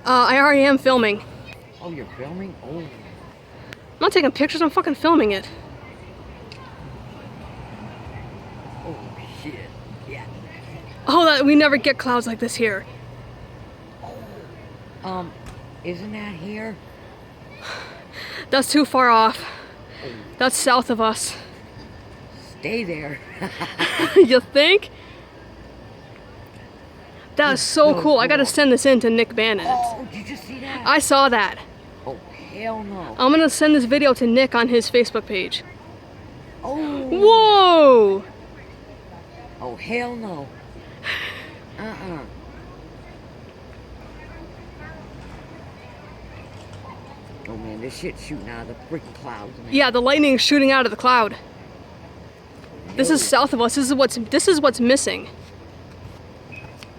I already am filming. Oh, you're filming? Oh. I'm not taking pictures, I'm fucking filming it. Oh, shit. Yeah. Oh, we never get clouds like this here. Isn't that here? That's too far off. That's south of us. Stay there. You think? That is so cool. I gotta send this in to Nick Bannon. Oh, did you see that? I saw that. Oh, hell no. I'm gonna send this video to Nick on his Facebook page. Oh. Whoa! Oh, hell no. Oh man, this shit's shooting out of the freaking clouds, man. Yeah, the lightning is shooting out of the cloud. This is south of us. This is what's missing.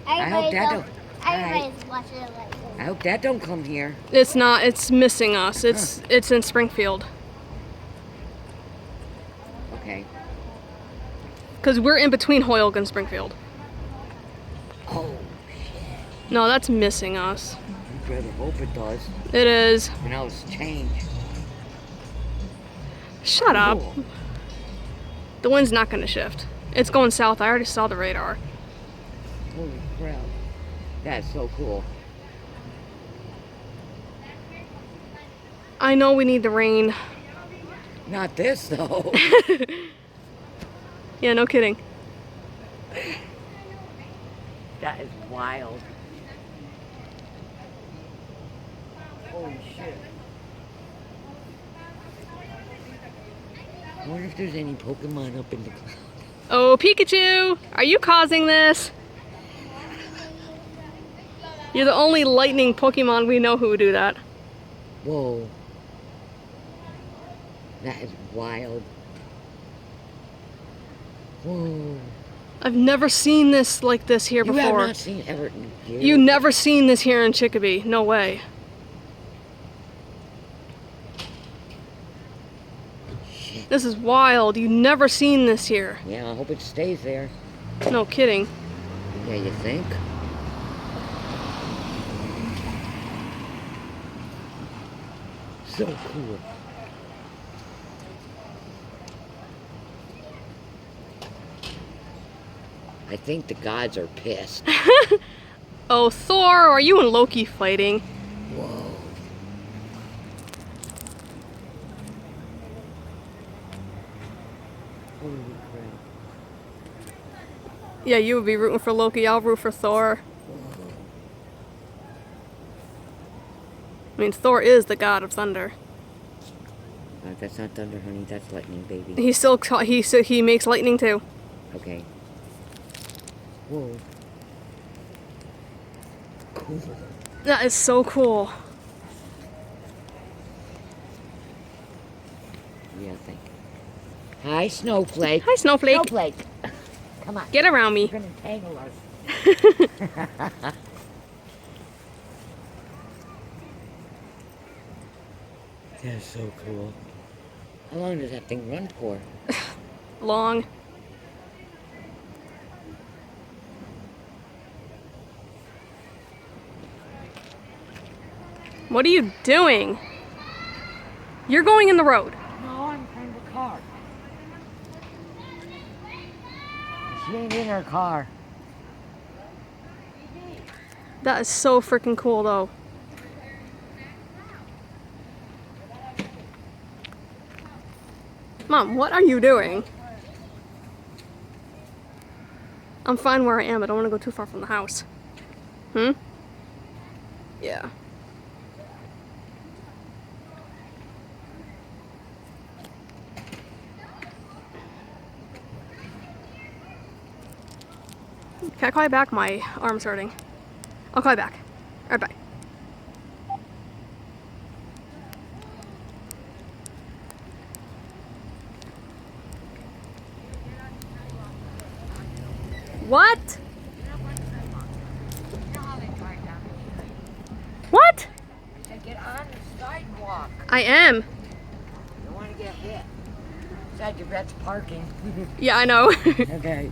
I hope that don't. Everybody's watching it like this. I hope that don't come here. It's not. It's missing us. It's in Springfield. Okay. Because we're in between Hoyok and Springfield. Oh shit. No, that's missing us. You better hope it does. It is. You know, it's change. Shut up. Cool. The wind's not going to shift. It's going south. I already saw the radar. Holy crap. That's so cool. I know we need the rain. Not this though. Yeah, no kidding. That is wild. Holy shit. I wonder if there's any Pokemon up in the cloud. Oh, Pikachu! Are you causing this? You're the only lightning Pokemon we know who would do that. Whoa. That is wild. Whoa. I've never seen this like this here You before. have not seen Everton. You never seen this here in Chicopee. No way. Shit. This is wild. You never seen this here. Yeah, I hope it stays there. No kidding. Yeah, you think? So cool. I think the gods are pissed. Oh, Thor, are you and Loki fighting? Whoa. Holy crap. Yeah, you would be rooting for Loki. I'll root for Thor. I mean, Thor is the god of thunder. That's not thunder, honey. That's lightning, baby. He makes lightning too. Okay. Whoa. Cool. That is so cool. Yeah, thank you. Hi, Snowflake. Hi, Snowflake. Snowflake. Come on. Get around me. You're gonna tangle us. That's so cool. How long does that thing run for? Long. What are you doing? You're going in the road. No, I'm in the car. She ain't in her car. That is so freaking cool, though. Mom, what are you doing? I'm fine where I am. I don't want to go too far from the house. Hmm? Yeah. Can I call you back? My arm's hurting. I'll call you back. Alright, bye. What? What? Get on the sidewalk. I am. You don't want to get hit. Besides, your vet's parking. Yeah, I know. Okay.